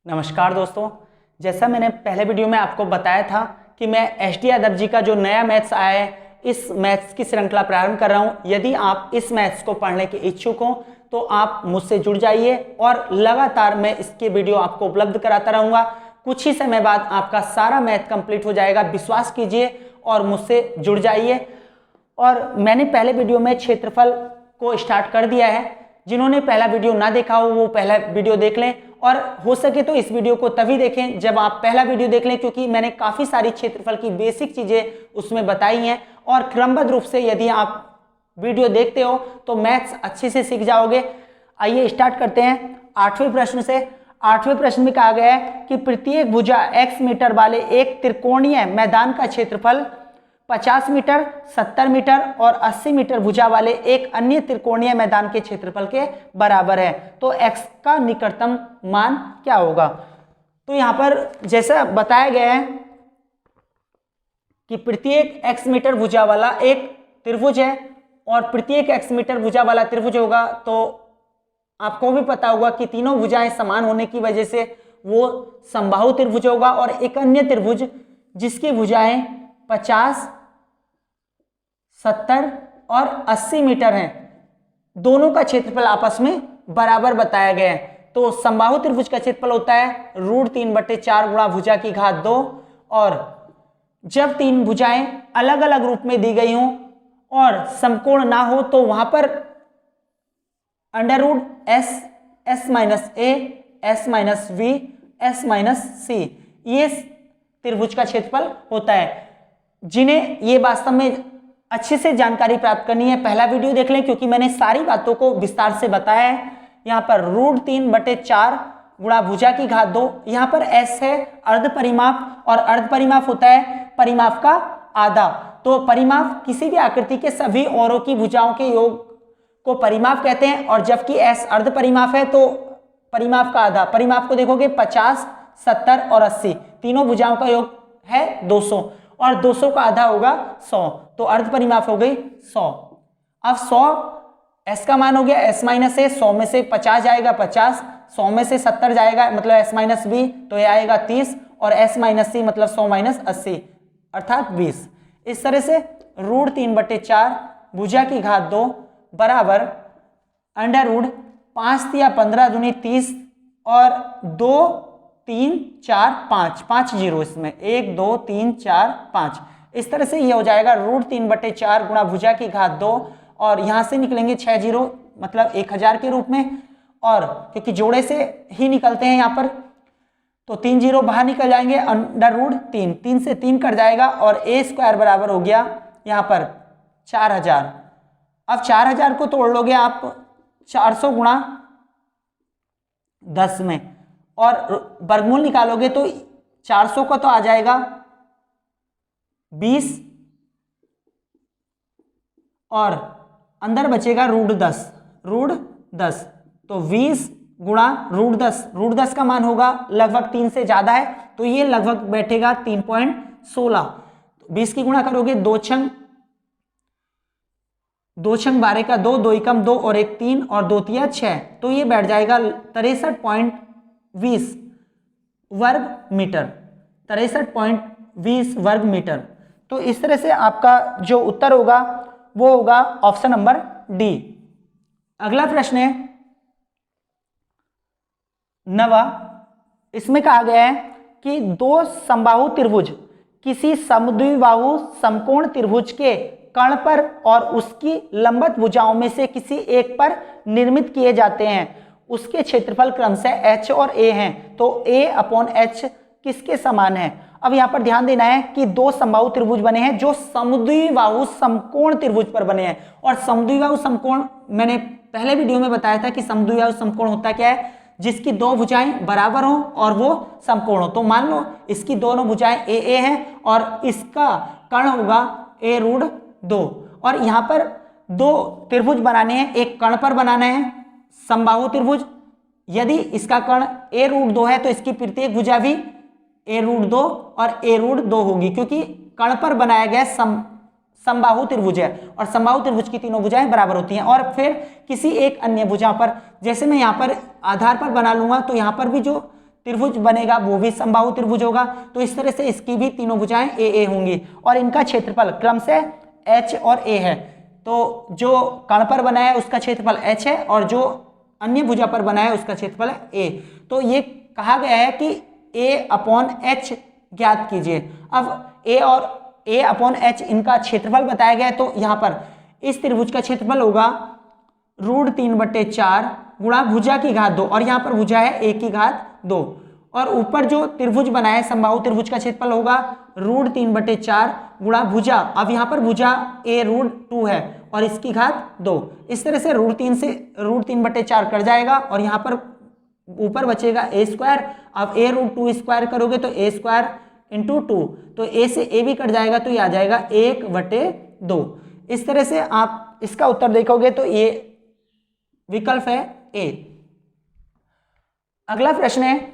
नमस्कार दोस्तों, जैसा मैंने पहले वीडियो में आपको बताया था कि मैं एस.डी. यादव जी का जो नया मैथ्स आया है इस मैथ्स की श्रृंखला प्रारंभ कर रहा हूं। यदि आप इस मैथ्स को पढ़ने के इच्छुक हो तो आप मुझसे जुड़ जाइए और लगातार मैं इसके वीडियो आपको उपलब्ध कराता रहूंगा। कुछ ही समय बाद आपका सारा मैथ कंप्लीट हो जाएगा, विश्वास कीजिए और मुझसे जुड़ जाइए। और मैंने पहले वीडियो में क्षेत्रफल को स्टार्ट कर दिया है। जिन्होंने पहला वीडियो ना देखा हो वो पहला वीडियो देख लें और हो सके तो इस वीडियो को तभी देखें जब आप पहला वीडियो देख लें, क्योंकि मैंने काफी सारी क्षेत्रफल की बेसिक चीजें उसमें बताई हैं और क्रमबद्ध रूप से यदि आप वीडियो देखते हो तो मैथ्स अच्छे से सीख जाओगे। आइए स्टार्ट करते हैं 8वें प्रश्न से। 8वें प्रश्न में कहा गया है कि प्रत्येक भुजा x मीटर वाले एक त्रिकोणीय मैदान का क्षेत्रफल 50 मीटर, 70 मीटर और 80 मीटर भुजा वाले एक अन्य त्रिकोणीय मैदान के क्षेत्रफल के बराबर है। तो x का निकटतम मान क्या होगा? तो यहां पर जैसा बताया गया है कि प्रत्येक x मीटर भुजा वाला एक त्रिभुज है और प्रत्येक x मीटर भुजा वाला त्रिभुज होगा तो आपको भी पता होगा कि तीनों भुजाएं समान होने की वजह से वो समबाहु त्रिभुज होगा। और एक अन्य त्रिभुज जिसकी भुजाएं 50, 70 और 80 मीटर हैं, दोनों का क्षेत्रफल आपस में बराबर बताया गया है। तो समबाहु त्रिभुज का क्षेत्रफल होता है √3/4 गुणा भुजा की घात 2। और जब तीन भुजाएं अलग अलग रूप में दी गई हों और समकोण ना हो तो वहां पर √s, s-a, s-v, s-c ये त्रिभुज का क्षेत्रफल होता है। जिन्हें ये वास्तव में अच्छे से जानकारी प्राप्त करनी है पहला वीडियो देख लें, क्योंकि मैंने सारी बातों को विस्तार से बताया है। यहाँ पर √3/4 गुणा भुजा की घात 2, यहाँ पर s है अर्ध परिमाप और अर्ध परिमाप होता है परिमाप का आधा। तो परिमाप किसी भी आकृति के सभी औरों की भुजाओं के योग को परिमाप कहते हैं और जबकि s अर्ध परिमाप है तो परिमाप का आधा। परिमाप को देखोगे 50, 70 और 80 तीनों भुजाओं का योग है 200 और 200 का आधा होगा 100, तो अर्ध परिमाप हो गई 100। अब 100 s का मान हो गया s माइनस a, 100 में से 50 जाएगा 50, 100 में से 70 जाएगा मतलब s माइनस b तो ये आएगा 30 और s माइनस c मतलब 100 माइनस 80 अर्थात 20। इस तरह से √3/4 भुजा की घात 2 बराबर √5 या 15 दूनी 30 और 2 3 4 5 5 जीरो इसमें 1 2 3 4 5। इस तरह से ये हो जाएगा √3/4 गुणा भुजा की घात 2 और यहां से निकलेंगे 6 जीरो मतलब 1000 के रूप में। और क्योंकि जोड़े से ही निकलते हैं यहाँ पर तो 3 जीरो बाहर निकल जाएंगे, √3 3 से 3 कट जाएगा और a² बराबर हो गया यहाँ पर 4000। अब 4000 को तोड़ लोगे आप 400 गुणा 10 में और वर्गमूल निकालोगे तो 400 का तो आ जाएगा 20 और अंदर बचेगा √10 तो 20 गुणा √10 का मान होगा लगभग 3 से ज्यादा है तो ये लगभग बैठेगा 3.16। 20 की गुणा करोगे 2 छंग 12 का 2, 2 एकम 2 और 1 3 और 2 तिया 6 तो ये बैठ जाएगा 63.20 वर्ग मीटर, 63.20 वर्ग मीटर। तो इस तरह से आपका जो उत्तर होगा वो होगा ऑप्शन नंबर डी। अगला प्रश्न है 9वां। इसमें कहा गया है कि दो समबाहु त्रिभुज किसी समद्विबाहु समकोण त्रिभुज के कर्ण पर और उसकी लंबवत भुजाओं में से किसी एक पर निर्मित किए जाते हैं। उसके क्षेत्रफल क्रमशः h और a हैं, तो a/h किसके समान है? अब यहाँ पर ध्यान देना है कि दो समबाहु त्रिभुज बने हैं जो समद्विबाहु समकोण त्रिभुज पर बने हैं। और समद्विबाहु समकोण मैंने पहले वीडियो में बताया था कि समद्विबाहु समकोण होता क्या है, जिसकी दो भुजाएं बराबर हो और वो समकोण हो। तो मान लो इसकी दोनों भुजाएं a हैं और इसका कर्ण होगा a√2 और यहाँ पर दो त्रिभुज बनाने हैं, एक कर्ण पर बनाना है समबाहु त्रिभुज। यदि इसका कर्ण a√2 है तो इसकी प्रत्येक भुजा भी a√2 और a√2 होगी, क्योंकि कर्ण पर बनाया गया समबाहु त्रिभुज है और समबाहु त्रिभुज की तीनों भुजाएं बराबर होती हैं। और फिर किसी एक अन्य भुजा पर, जैसे मैं यहाँ पर आधार पर बना लूंगा तो यहाँ पर भी जो त्रिभुज बनेगा वो भी समबाहु त्रिभुज होगा। तो इस तरह से इसकी भी तीनों भुजाएं ए ए होंगी और इनका क्षेत्रफल क्रम से एच और ए है। तो जो कर्ण पर बना है उसका क्षेत्रफल एच है और जो अन्य भुजा पर बना है उसका क्षेत्रफल है ए। तो ये कहा गया है कि ए अपॉन एच ज्ञात कीजिए। अब ए और ए अपॉन एच इनका क्षेत्रफल बताया गया है। तो यहाँ पर इस त्रिभुज का क्षेत्रफल होगा √3/4 गुणा भुजा की घात 2 और यहाँ पर भुजा है ए की घात 2 और ऊपर जो त्रिभुज बना है समबाहु त्रिभुज का क्षेत्रफल होगा √3/4 गुणा भुजा, अब यहाँ पर भुजा a √2 है और इसकी घात 2। इस तरह से √3 से √3/4 कट जाएगा और यहाँ पर ऊपर बचेगा a²। अब a √2² करोगे तो a² × 2, तो a से a भी कट जाएगा तो ये आ जाएगा 1/2। इस तरह से आप इसका उत्तर देखोगे तो ये विकल्प है ए। अगला प्रश्न है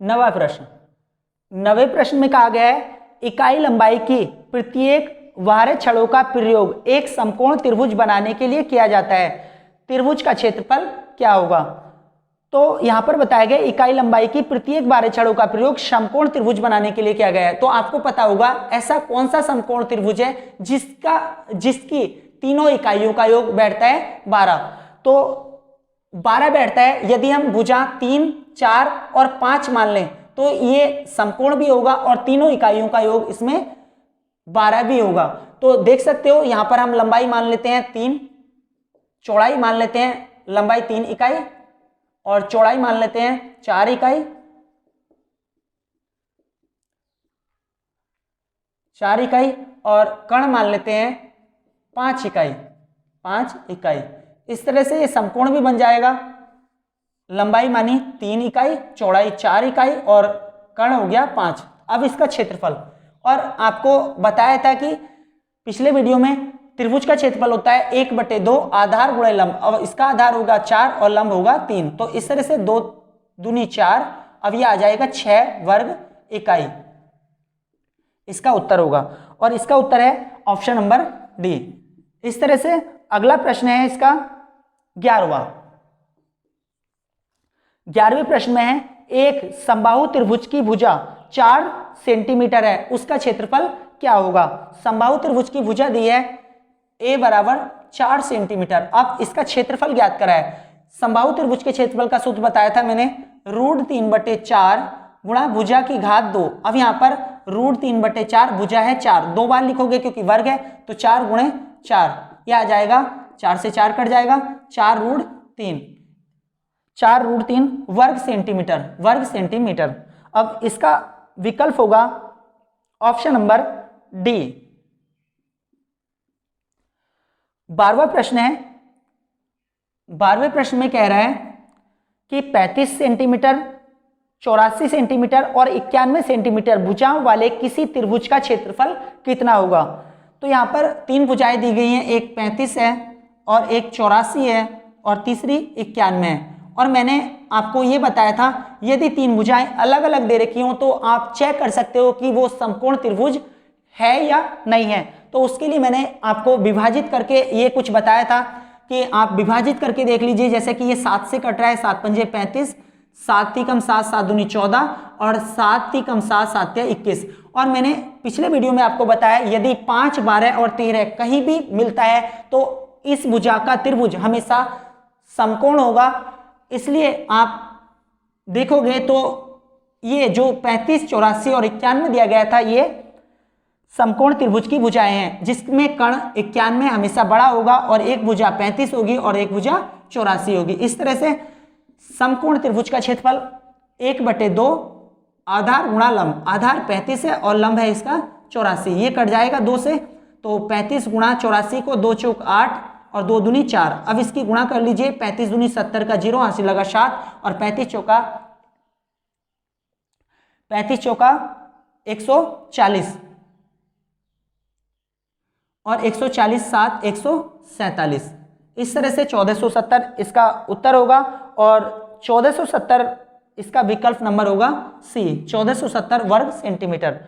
नवा प्रश्न। नवे प्रश्न में कहा गया है इकाई लंबाई की प्रत्येक बाह्य छड़ों का प्रयोग एक समकोण त्रिभुज बनाने के लिए किया जाता है, त्रिभुज का क्षेत्रफल क्या होगा। तो यहां पर बताया गया इकाई लंबाई की प्रत्येक बाह्य छड़ों का प्रयोग समकोण त्रिभुज बनाने के लिए किया गया है। तो आपको पता होगा ऐसा कौन सा समकोण त्रिभुज है जिसकी तीनों इकाइयों का योग बैठता है 12। तो 12 बैठता है। यदि हम भुजा 3, 4 और 5 मान लें तो ये समकोण भी होगा और तीनों इकाइयों का योग इसमें 12 भी होगा। तो देख सकते हो यहां पर हम लंबाई मान लेते हैं 3, चौड़ाई मान लेते हैं लंबाई 3 इकाई और चौड़ाई मान लेते हैं 4 इकाई, 4 इकाई और कर्ण मान लेते हैं 5 इकाई, 5 इकाई। इस तरह से ये समकोण भी बन जाएगा। लंबाई मानी 3 इकाई, चौड़ाई 4 इकाई और कर्ण हो गया 5। अब इसका क्षेत्रफल, और आपको बताया था कि पिछले वीडियो में त्रिभुज का क्षेत्रफल होता है 1/2 आधार गुणे लंब। अब इसका आधार होगा 4 और लंब होगा 3। तो इस तरह से 2 दूनी 4, अब ये आ जाएगा 6 वर्ग इकाई। इसका उत्तर होगा और इसका उत्तर है ऑप्शन नंबर डी। इस तरह से अगला प्रश्न है इसका 11वें प्रश्न में है एक समबाहु त्रिभुज की भुजा 4 सेंटीमीटर है, उसका क्षेत्रफल क्या होगा। समबाहु त्रिभुज की भुजा दी है a बराबर 4 सेंटीमीटर। अब इसका क्षेत्रफल ज्ञात करा है। समबाहु त्रिभुज के क्षेत्रफल का सूत्र बताया था मैंने √3/4 गुणा भुजा की घात 2। अब यहाँ पर √3/4 भुजा है 4, 2 बार लिखोगे क्योंकि वर्ग है तो 4 × 4 यह आ जाएगा, 4 से 4 कट जाएगा, 4√3 वर्ग सेंटीमीटर। अब इसका विकल्प होगा ऑप्शन नंबर डी। 12वां प्रश्न है। 12वें प्रश्न में कह रहा है कि 35 सेंटीमीटर, 84 सेंटीमीटर और 91 सेंटीमीटर भुजाओं वाले किसी त्रिभुज का क्षेत्रफल कितना होगा। तो यहाँ पर 3 भुजाएं दी गई हैं, एक 35 है और एक 84 है और तीसरी 91 है। और मैंने आपको ये बताया था यदि 3 भुजाएं अलग अलग दे रखी हों तो आप चेक कर सकते हो कि वो समकोण त्रिभुज है या नहीं है। तो उसके लिए मैंने आपको विभाजित करके ये कुछ बताया था कि आप विभाजित करके देख लीजिए। जैसे कि ये 7 से कट रहा है, 7 पंजे 35, 7 × 7 7 दूनी 14 और 7 × 7 7 21। और मैंने पिछले वीडियो में आपको बताया यदि 5, 12 और 13 कहीं भी मिलता है तो इस भुजा का त्रिभुज हमेशा समकोण होगा। इसलिए आप देखोगे तो ये जो 35, 84 और 91 दिया गया था ये समकोण त्रिभुज की भुजाएं हैं, जिसमें कर्ण 91 हमेशा बड़ा होगा और एक भुजा 35 होगी और एक भुजा 84 होगी। इस तरह से समकोण त्रिभुज का क्षेत्रफल 1/2 आधार गुणा लंब, आधार 35 है और लंब है इसका 84। ये कट जाएगा 2 से, तो 35 × 84 को 2 चौक 8 और 2 दूनी 4। अब इसकी गुणा कर लीजिए, 35 दूनी 70 का 0 हासिल लगा 7 और 35 चौका 140 और 140 7 147। इस तरह से 1470 इसका उत्तर होगा और 1470 इसका विकल्प नंबर होगा सी, 1470 वर्ग सेंटीमीटर।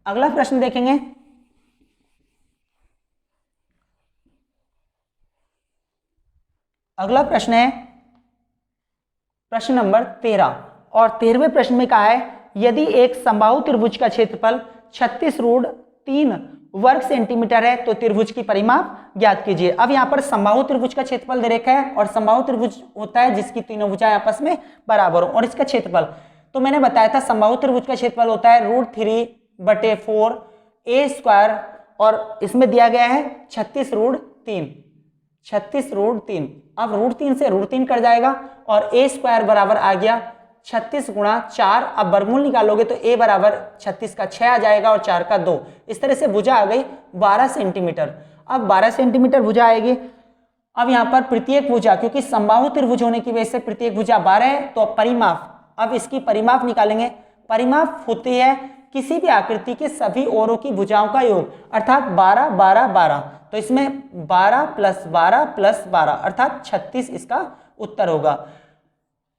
अगला प्रश्न देखेंगे अगला प्रश्न है प्रश्न नंबर 13 और 13वें प्रश्न में कहा है यदि एक समबाहु त्रिभुज का क्षेत्रफल 36√3 वर्ग सेंटीमीटर है तो त्रिभुज की परिमाप ज्ञात कीजिए। अब यहाँ पर समबाहु त्रिभुज का क्षेत्रफल दे रखा है और समबाहु त्रिभुज होता है जिसकी तीनों भुजाएं आपस में बराबर हो और इसका क्षेत्रफल तो मैंने बताया था समबाहु त्रिभुज का क्षेत्रफल होता है √3/4 a स्क्वायर और इसमें दिया गया है 36√3। अब √3 से √3 कट जाएगा और a स्क्वायर बराबर आ गया 36 गुणा 4। अब वर्गमूल निकालोगे तो a बराबर 36 का 6 आ जाएगा और 4 का 2। इस तरह से भुजा आ गई 12 सेंटीमीटर। अब 12 सेंटीमीटर भुजा आएगी। अब यहाँ पर प्रत्येक भुजा, क्योंकि समबाहु त्रिभुज होने की वजह से प्रत्येक भुजा 12 है तो परिमाप, अब इसकी परिमाप निकालेंगे। परिमाप होती है किसी भी आकृति के सभी ओरों की भुजाओं का योग, अर्थात 12 12 12। तो इसमें 12 + 12 + 12 अर्थात 36 इसका उत्तर होगा,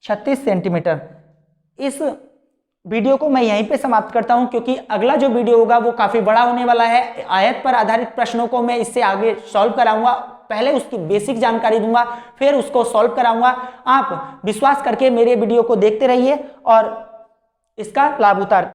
36 सेंटीमीटर। इस वीडियो को मैं यहीं पे समाप्त करता हूं क्योंकि अगला जो वीडियो होगा वो काफी बड़ा होने वाला है। आयत पर आधारित प्रश्नों को मैं इससे आगे सॉल्व कराऊंगा। पहले उसकी बेसिक जानकारी दूंगा, फिर उसको सॉल्व कराऊंगा। आप विश्वास करके मेरे वीडियो को देखते रहिए और इसका लाभ उतार